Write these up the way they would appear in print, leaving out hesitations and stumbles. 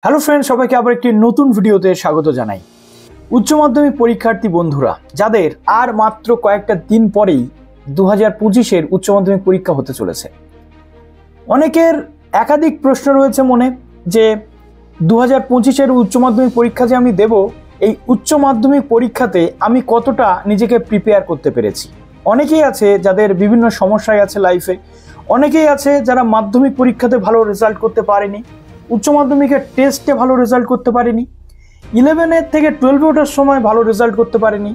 Hello friend, সবাইকে আবার একটি নতুন ভিডিওতে স্বাগত জানাই। উচ্চ মাধ্যমিক পরীক্ষার্থী বন্ধুরা যাদের আর মাত্র কয়েকটা দিন পরেই 2025-এর উচ্চ মাধ্যমিক পরীক্ষা হতে চলেছে, অনেকের একাধিক প্রশ্ন রয়েছে মনে যে 2025-এর উচ্চ মাধ্যমিক পরীক্ষা যে আমি দেব, এই উচ্চ মাধ্যমিক পরীক্ষাতে আমি কতটা নিজেকে প্রিপেয়ার করতে পেরেছি। অনেকেই আছে যাদের বিভিন্ন সমস্যায় আছে লাইফে, অনেকেই আছে যারা মাধ্যমিক পরীক্ষাতে ভালো রেজাল্ট করতে পারেনি, উচ্চ মাধ্যমিকের টেস্টে ভালো রেজাল্ট করতে পারেনি, 11 থেকে 12 ওঠার সময় ভালো রেজাল্ট করতে পারেনি,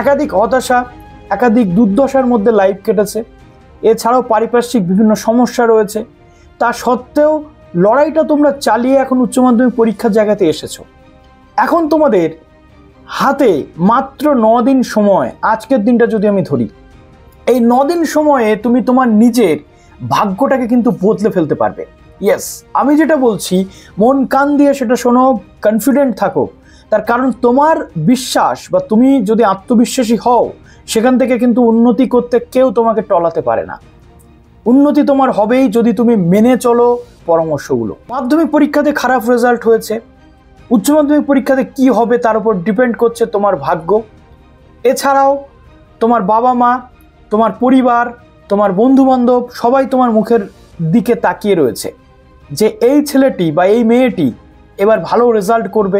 একাধিক হতাশা, একাধিক দুর্দশার মধ্যে লাইফ কেটেছে। এছাড়াও পারিপার্শ্বিক বিভিন্ন সমস্যা রয়েছে। তা সত্ত্বেও লড়াইটা তোমরা চালিয়ে এখন উচ্চ মাধ্যমিক পরীক্ষার জায়গাতে এসেছো। এখন তোমাদের হাতে মাত্র 9 দিন সময়। আজকের দিনটা যদি আমি ধরি, এই 9 দিন সময়ে তুমি তোমার নিজের ভাগ্যটাকে কিন্তু বদলে ফেলতে পারবে। ইয়েস, আমি যেটা বলছি মন কান দিয়ে সেটা শোনো, কনফিডেন্ট থাকো। তার কারণ তোমার বিশ্বাস বা তুমি যদি আত্মবিশ্বাসী হও, সেখান থেকে কিন্তু উন্নতি করতে কেউ তোমাকে টলাতে পারে না। উন্নতি তোমার হবেই যদি তুমি মেনে চলো পরামর্শগুলো। মাধ্যমিক পরীক্ষাতে খারাপ রেজাল্ট হয়েছে, উচ্চ মাধ্যমিক পরীক্ষাতে কি হবে তার উপর ডিপেন্ড করছে তোমার ভাগ্য। এছাড়াও তোমার বাবা মা, তোমার পরিবার, তোমার বন্ধুবান্ধব সবাই তোমার মুখের দিকে তাকিয়ে রয়েছে যে এই ছেলেটি বা এই মেয়েটি এবার ভালো রেজাল্ট করবে।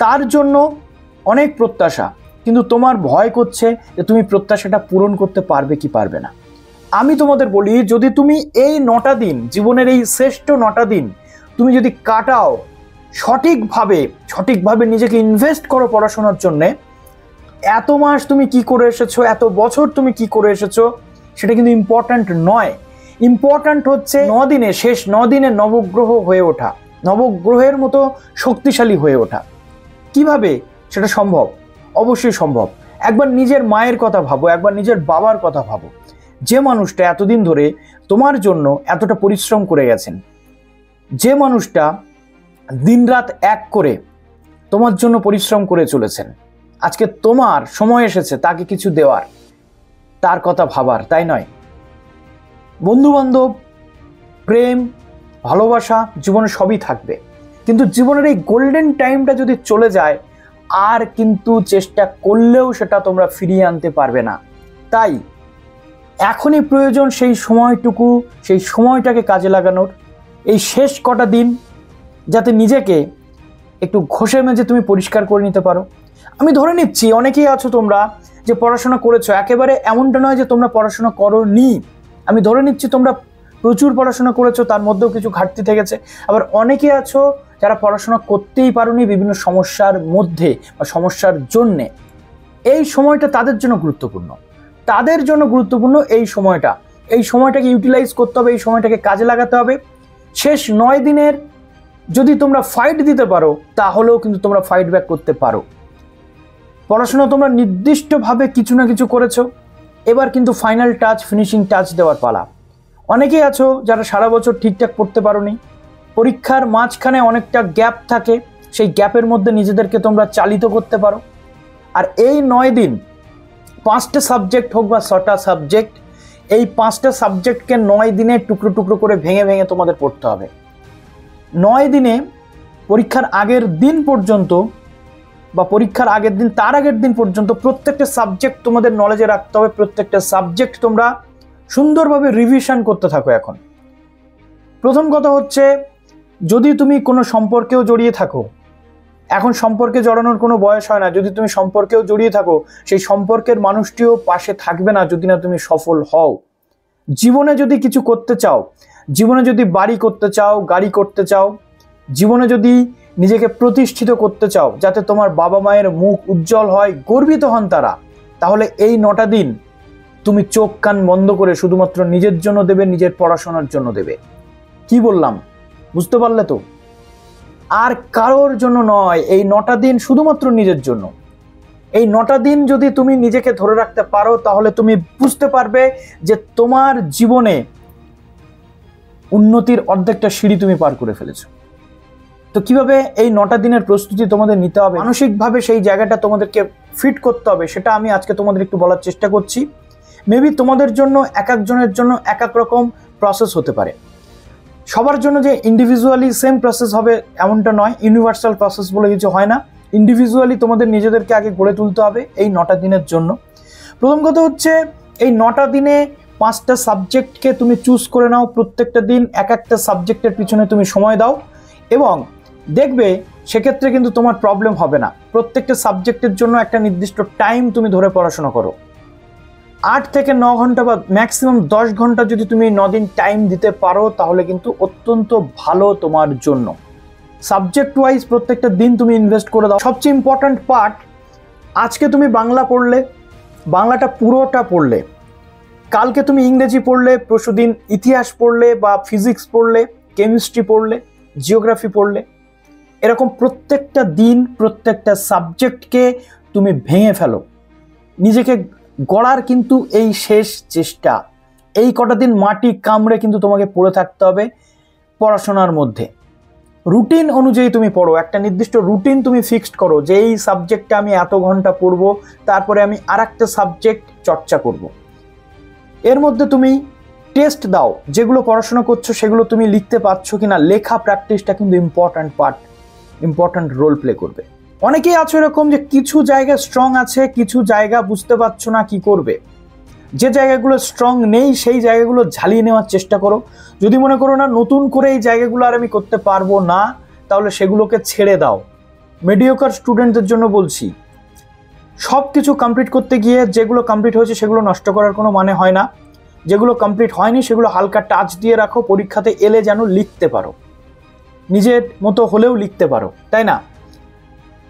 তার জন্য অনেক প্রত্যাশা, কিন্তু তোমার ভয় করছে যে তুমি প্রত্যাশাটা পূরণ করতে পারবে কি পারবে না। আমি তোমাদের বলি, যদি তুমি এই 9টা দিন, জীবনের এই শ্রেষ্ঠ 9টা দিন তুমি যদি কাটাও সঠিকভাবে নিজেকে ইনভেস্ট করো পড়াশোনার জন্যে, এত মাস তুমি কি করে এসেছো, এত বছর তুমি কি করে এসেছো সেটা কিন্তু ইম্পর্ট্যান্ট নয়। ইম্পর্ট্যান্ট হচ্ছে 9 দিনে, শেষ 9 দিনে নবগ্রহ হয়ে ওঠা, নবগ্রহের মতো শক্তিশালী হয়ে ওঠা। কিভাবে সেটা সম্ভব? অবশ্যই সম্ভব। একবার নিজের মায়ের কথা ভাবো, একবার নিজের বাবার কথা ভাবো, যে মানুষটা এতদিন ধরে তোমার জন্য এতটা পরিশ্রম করে গেছেন, যে মানুষটা দিনরাত এক করে তোমার জন্য পরিশ্রম করে চলেছেন। আজকে তোমার সময় এসেছে তাকে কিছু দেওয়ার, তার কথা ভাবার, তাই নয়? বন্ধুবান্ধব, প্রেম, ভালোবাসা জীবনে সবই থাকবে, কিন্তু জীবনের এই গোল্ডেন টাইমটা যদি চলে যায়, আর কিন্তু চেষ্টা করলেও সেটা তোমরা ফিরিয়ে আনতে পারবে না। তাই এখনই প্রয়োজন সেই সময়টাকে কাজে লাগানোর। এই শেষ কটা দিন যাতে নিজেকে একটু ঘষে মেজে তুমি পরিষ্কার করে নিতে পারো। আমি ধরে নিচ্ছি অনেকেই আছো তোমরা যে পড়াশোনা করেছো, একেবারে এমনটা নয় যে তোমরা পড়াশোনা করোনি। আমি ধরে নিচ্ছি তোমরা প্রচুর পড়াশোনা করেছো, তার মধ্যেও কিছু ঘাটতি থেকেছে। আবার অনেকে আছো যারা পড়াশোনা করতেই পারোনি বিভিন্ন সমস্যার মধ্যে বা সমস্যার জন্যে। এই সময়টা তাদের জন্য গুরুত্বপূর্ণ, এই সময়টাকে ইউটিলাইজ করতে হবে, এই সময়টাকে কাজে লাগাতে হবে। শেষ 9 দিনের যদি তোমরা ফাইট দিতে পারো, তাহলেও কিন্তু তোমরা ফাইট ব্যাক করতে পারো। পড়াশোনা তোমরা নির্দিষ্টভাবে কিছু না কিছু করেছো, এবার কিন্তু ফাইনাল টাচ, ফিনিশিং টাচ দেওয়ার পালা। অনেকেই আছো যারা সারা বছর ঠিকঠাক পড়তে পারোনি, পরীক্ষার মাঝখানে অনেকটা গ্যাপ থাকে, সেই গ্যাপের মধ্যে নিজেদেরকে তোমরা চালিত করতে পারো। আর এই 9 দিন 5টা সাবজেক্ট হোক বা 6টা সাবজেক্ট, এই 5টা সাবজেক্টকে 9 দিনে টুকরো টুকরো করে ভেঙে ভেঙে তোমাদের পড়তে হবে। 9 দিনে পরীক্ষার আগের দিন পর্যন্ত বা পরীক্ষার আগের দিন, তার আগের দিন পর্যন্ত প্রত্যেকটা সাবজেক্ট তোমাদের নলেজে রাখতে হবে। প্রত্যেকটা সাবজেক্ট তোমরা সুন্দরভাবে রিভিশন করতে থাকো। এখন প্রথম কথা হচ্ছে, যদি তুমি কোনো সম্পর্কেও জড়িয়ে থাকো, এখন সম্পর্কে জড়ানোর কোনো বয়স হয় না। যদি তুমি সম্পর্কেও জড়িয়ে থাকো, সেই সম্পর্কের মানুষটিও পাশে থাকবে না যদি না তুমি সফল হও। জীবনে যদি কিছু করতে চাও, জীবনে যদি বাড়ি করতে চাও, গাড়ি করতে চাও, জীবনে যদি নিজেকে প্রতিষ্ঠিত করতে চাও, যাতে তোমার বাবা মায়ের মুখ উজ্জ্বল হয়, গর্বিত হন তারা, তাহলে এই 9টা দিন তুমি চোখ কান বন্ধ করে শুধুমাত্র নিজের জন্য দেবে, নিজের পড়াশোনার জন্য দেবে। কি বললাম বুঝতে পারলে তো? আর কারোর জন্য নয়, এই 9টা দিন শুধুমাত্র নিজের জন্য। এই 9টা দিন যদি তুমি নিজেকে ধরে রাখতে পারো, তাহলে তুমি বুঝতে পারবে যে তোমার জীবনে উন্নতির অর্ধেকটা সিঁড়ি তুমি পার করে ফেলেছো। তো কিভাবে এই 9টা দিনের প্রস্তুতি তোমাদের নিতে হবে, মানসিকভাবে সেই জায়গাটা তোমাদেরকে ফিট করতে হবে, সেটা আমি আজকে তোমাদের একটু বলার চেষ্টা করছি। মেবি তোমাদের জন্য এক একজনের জন্য এক এক রকম প্রসেস হতে পারে। সবার জন্য যে ইন্ডিভিজুয়ালি সেম প্রসেস হবে এমনটা নয়, ইউনিভার্সাল প্রসেস বলে কিছু হয় না। ইন্ডিভিজুয়ালি তোমাদের নিজেদেরকে আগে গড়ে তুলতে হবে এই 9টা দিনের জন্য। প্রথম কথা হচ্ছে এই 9টা দিনে 5টা সাবজেক্টকে তুমি চুজ করে নাও, প্রত্যেকটা দিন এক একটা সাবজেক্টের পিছনে তুমি সময় দাও এবং দেখবে সেক্ষেত্রে কিন্তু তোমার প্রবলেম হবে না। প্রত্যেকটা সাবজেক্টের জন্য একটা নির্দিষ্ট টাইম তুমি ধরে পড়াশোনা করো। 8 থেকে 9 ঘন্টা বা ম্যাক্সিমাম 10 ঘন্টা যদি তুমি 9 দিন টাইম দিতে পারো তাহলে কিন্তু অত্যন্ত ভালো তোমার জন্য। সাবজেক্ট ওয়াইজ প্রত্যেকটা দিন তুমি ইনভেস্ট করে দাও। সবচেয়ে ইম্পর্ট্যান্ট পার্ট, আজকে তুমি বাংলা পড়লে, বাংলাটা পুরোটা পড়লে, কালকে তুমি ইংরেজি পড়লে, পরশুদিন ইতিহাস পড়লে বা ফিজিক্স পড়লে, কেমিস্ট্রি পড়লে, জিওগ্রাফি পড়লে, এরকম প্রত্যেকটা দিন প্রত্যেকটা সাবজেক্টকে তুমি ভেঙে ফেলো। নিজেকে গড়ার কিন্তু এই শেষ চেষ্টা। এই কটা দিন মাটি কামড়ে কিন্তু তোমাকে পড়ে থাকতে হবে পড়াশোনার মধ্যে। রুটিন অনুযায়ী তুমি পড়ো, একটা নির্দিষ্ট রুটিন তুমি ফিক্সড করো যে এই সাবজেক্টটা আমি এত ঘন্টা পড়বো, তারপরে আমি আরেকটা সাবজেক্ট চর্চা করব। এর মধ্যে তুমি টেস্ট দাও, যেগুলো পড়াশোনা করছো সেগুলো তুমি লিখতে পারছো কিনা। লেখা প্র্যাকটিসটা কিন্তু important part, important role play করবে। অনেকেই আছে এরকম যে কিছু জায়গা স্ট্রং আছে, কিছু জায়গা বুঝতে পারছো না কি করবে। যে জায়গাগুলো স্ট্রং নেই সেই জায়গাগুলো ঝালিয়ে নেওয়ার চেষ্টা করো। যদি মনে করো না নতুন করে এই জায়গাগুলো আর আমি করতে পারবো না, তাহলে সেগুলোকে ছেড়ে দাও। মিডিওকার স্টুডেন্টদের জন্য বলছি, সব কিছু কমপ্লিট করতে গিয়ে যেগুলো কমপ্লিট হয়েছে সেগুলো নষ্ট করার কোনো মানে হয় না। যেগুলো কমপ্লিট হয়নি সেগুলো হালকা টাচ দিয়ে রাখো, পরীক্ষাতে এলে যেন লিখতে পারো, নিজের মতো হলেও লিখতে পারো, তাই না?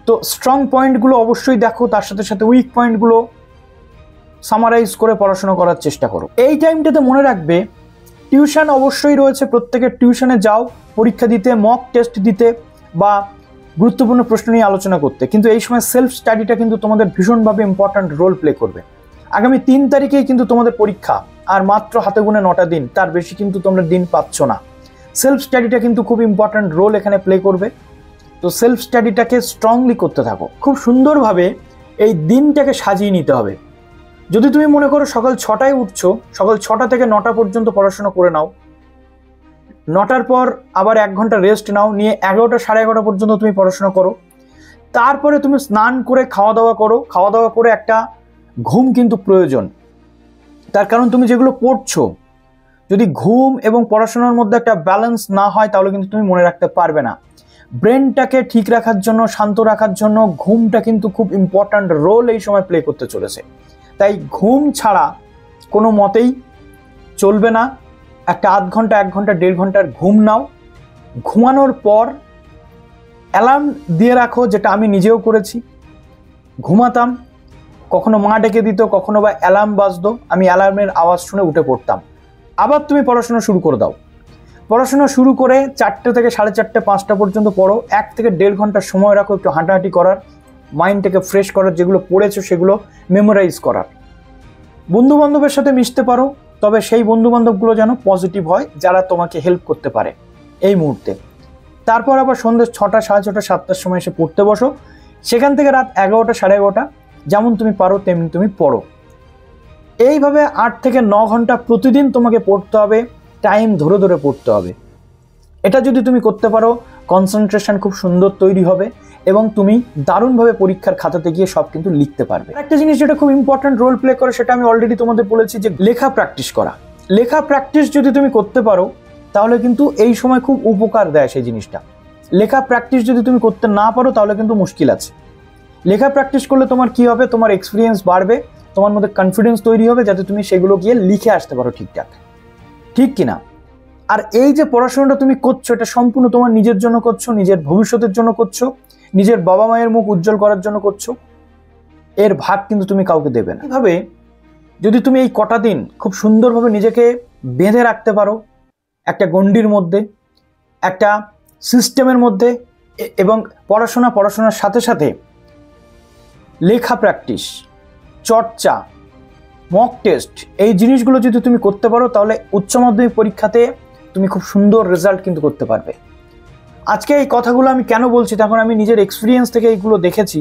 তো স্ট্রং পয়েন্টগুলো অবশ্যই দেখো, তার সাথে সাথে উইক পয়েন্টগুলো সামারাইজ করে পড়াশোনা করার চেষ্টা করো। এই টাইমটাতে মনে রাখবে টিউশন অবশ্যই রয়েছে, প্রত্যেকের টিউশনে যাও পরীক্ষা দিতে, মক টেস্ট দিতে বা গুরুত্বপূর্ণ প্রশ্ন নিয়ে আলোচনা করতে, কিন্তু এই সময় সেলফ স্টাডিটা কিন্তু তোমাদের ভীষণভাবে ইম্পর্ট্যান্ট রোল প্লে করবে। আগামী 3 তারিখেই কিন্তু তোমাদের পরীক্ষা, আর মাত্র হাতে গুনে 9টা দিন, তার বেশি কিন্তু তোমরা দিন পাচ্ছ না। সেলফ স্টাডিটা কিন্তু খুব ইম্পর্ট্যান্ট রোল এখানে প্লে করবে। তো সেলফ স্টাডিটাকে স্ট্রংলি করতে থাকো, খুব সুন্দরভাবে এই দিনটাকে সাজিয়ে নিতে হবে। যদি তুমি মনে করো সকাল 6টায় উঠছো, সকাল 6টা থেকে 9টা পর্যন্ত পড়াশোনা করে নাও, 9টার পর আবার 1 ঘন্টা রেস্ট নাও, নিয়ে 11টা সাড়ে 11টা পর্যন্ত তুমি পড়াশোনা করো। তারপরে তুমি স্নান করে খাওয়া দাওয়া করো। খাওয়া দাওয়া করে একটা ঘুম কিন্তু প্রয়োজন, তার কারণ তুমি যেগুলো পড়ছো যদি ঘুম এবং পড়াশোনার মধ্যে একটা ব্যালেন্স না হয় তাহলে কিন্তু তুমি মনে রাখতে পারবে না। ব্রেনটাকে ঠিক রাখার জন্য, শান্ত রাখার জন্য ঘুমটা কিন্তু খুব ইম্পর্ট্যান্ট রোল এই সময় প্লে করতে চলেছে। তাই ঘুম ছাড়া কোনো মতেই চলবে না। একটা আধ ঘন্টা, 1 ঘন্টা, 1.5 ঘন্টার ঘুম নাও। ঘুমানোর পর অ্যালার্ম দিয়ে রাখো, যেটা আমি নিজেও করেছি। ঘুমাতাম, কখনো মা ডেকে দিত, কখনো বা অ্যালার্ম বাজতো, আমি অ্যালার্মের আওয়াজ শুনে উঠে পড়তাম। আবার তুমি পড়াশোনা শুরু করে দাও। পড়াশোনা শুরু করে 4টে থেকে 4:30, 5টা পর্যন্ত পড়ো। 1 থেকে 1.5 ঘন্টা সময় রাখো একটু হাঁটাহাঁটি করার, মাইন্ডটাকে ফ্রেশ করার, যেগুলো পড়েছো সেগুলো মেমোরাইজ করার। বন্ধু বান্ধবের সাথে মিশতে পারো, তবে সেই বন্ধু বান্ধবগুলো যেন পজিটিভ হয়, যারা তোমাকে হেল্প করতে পারে এই মুহূর্তে। তারপর আবার সন্ধ্যে 6টা, 6:30, 7টার সময় এসে পড়তে বসো। সেখান থেকে রাত 11টা, সাড়ে 11টা, যেমন তুমি পারো তেমনি তুমি পড়ো। এইভাবে 8 থেকে 9 ঘন্টা প্রতিদিন তোমাকে পড়তে হবে, টাইম ধরে ধরে পড়তে হবে। এটা যদি তুমি করতে পারো, কনসেন্ট্রেশন খুব সুন্দর তৈরি হবে এবং তুমি দারুণভাবে পরীক্ষার খাতাতে গিয়ে সব কিন্তু লিখতে পারবে। একটা জিনিস যেটা খুব ইম্পর্ট্যান্ট রোল প্লে করে, সেটা আমি অলরেডি তোমাদের বলেছি, যে লেখা প্র্যাকটিস করা। লেখা প্র্যাকটিস যদি তুমি করতে পারো তাহলে কিন্তু এই সময় খুব উপকার দেয় সেই জিনিসটা। লেখা প্র্যাকটিস যদি তুমি করতে না পারো তাহলে কিন্তু মুশকিল আছে। লেখা প্র্যাকটিস করলে তোমার কি হবে, তোমার এক্সপিরিয়েন্স বাড়বে, তোমার মধ্যে কনফিডেন্স তৈরি হবে, যাতে তুমি সেগুলো গিয়ে লিখে আসতে পারো ঠিকঠাক, ঠিক কিনা? আর এই যে পড়াশোনাটা তুমি করছো, এটা সম্পূর্ণ তোমার নিজের জন্য করছো, নিজের ভবিষ্যতের জন্য করছো, নিজের বাবা মায়ের মুখ উজ্জ্বল করার জন্য করছো। এর ভাগ কিন্তু তুমি কাউকে দেবে না। এইভাবে যদি তুমি এই কটা দিন খুব সুন্দরভাবে নিজেকে বেঁধে রাখতে পারো একটা গণ্ডির মধ্যে, একটা সিস্টেমের মধ্যে, এবং পড়াশোনার সাথে সাথে লেখা প্র্যাকটিস, চর্চা, মক টেস্ট, এই জিনিসগুলো যদি তুমি করতে পারো তাহলে উচ্চ মাধ্যমিক পরীক্ষাতে তুমি খুব সুন্দর রেজাল্ট কিন্তু করতে পারবে। আজকে এই কথাগুলো আমি কেন বলছি, তখন আমি নিজের এক্সপিরিয়েন্স থেকে এইগুলো দেখেছি,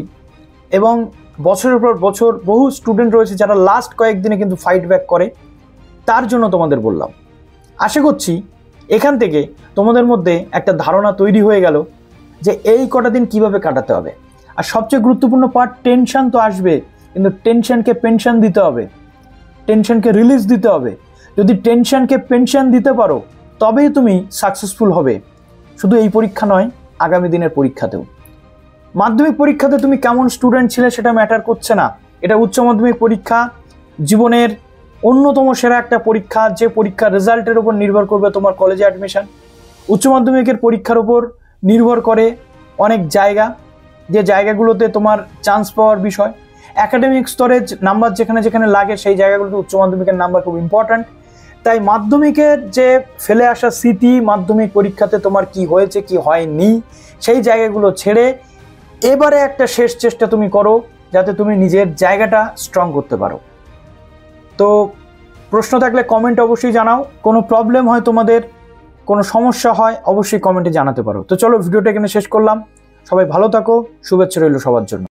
এবং বছরের পর বছর বহু স্টুডেন্ট রয়েছে যারা লাস্ট কয়েকদিনে কিন্তু ফাইট ব্যাক করে, তার জন্য তোমাদের বললাম। আশা করছি এখান থেকে তোমাদের মধ্যে একটা ধারণা তৈরি হয়ে গেল যে এই কটা দিন কিভাবে কাটাতে হবে। আর সবচেয়ে গুরুত্বপূর্ণ পার্ট, টেনশন তো আসবে, কিন্তু টেনশনকে পেনশন দিতে হবে, টেনশনকে রিলিজ দিতে হবে। যদি টেনশনকে পেনশন দিতে পারো তবেই তুমি সাকসেসফুল হবে, শুধু এই পরীক্ষা নয়, আগামী দিনের পরীক্ষাতেও। মাধ্যমিক পরীক্ষাতে তুমি কেমন স্টুডেন্ট ছিলে সেটা ম্যাটার করছে না, এটা উচ্চ মাধ্যমিক পরীক্ষা, জীবনের অন্যতম সেরা একটা পরীক্ষা, যে পরীক্ষার রেজাল্টের উপর নির্ভর করবে তোমার কলেজে অ্যাডমিশন। উচ্চ মাধ্যমিকের পরীক্ষার উপর নির্ভর করে অনেক জায়গা, যে জায়গাগুলোতে তোমার চান্স পাওয়ার বিষয়। একাডেমিক স্তরে নাম্বার যেখানে যেখানে লাগে সেই জায়গাগুলোতে উচ্চ মাধ্যমিকের নাম্বার খুব ইম্পর্ট্যান্ট। তাই মাধ্যমিকের যে ফেলে আসা স্মৃতি, মাধ্যমিক পরীক্ষাতে তোমার কি হয়েছে কি হয়নি, সেই জায়গাগুলো ছেড়ে এবারে একটা শেষ চেষ্টা তুমি করো যাতে তুমি নিজের জায়গাটা স্ট্রং করতে পারো। তো প্রশ্ন থাকলে কমেন্টে অবশ্যই জানাও, কোনো প্রবলেম হয় তোমাদের, কোনো সমস্যা হয় অবশ্যই কমেন্টে জানাতে পারো। তো চলো ভিডিওটা এখানে শেষ করলাম, সবাই ভালো থাকো, শুভেচ্ছা রইল সবার জন্য।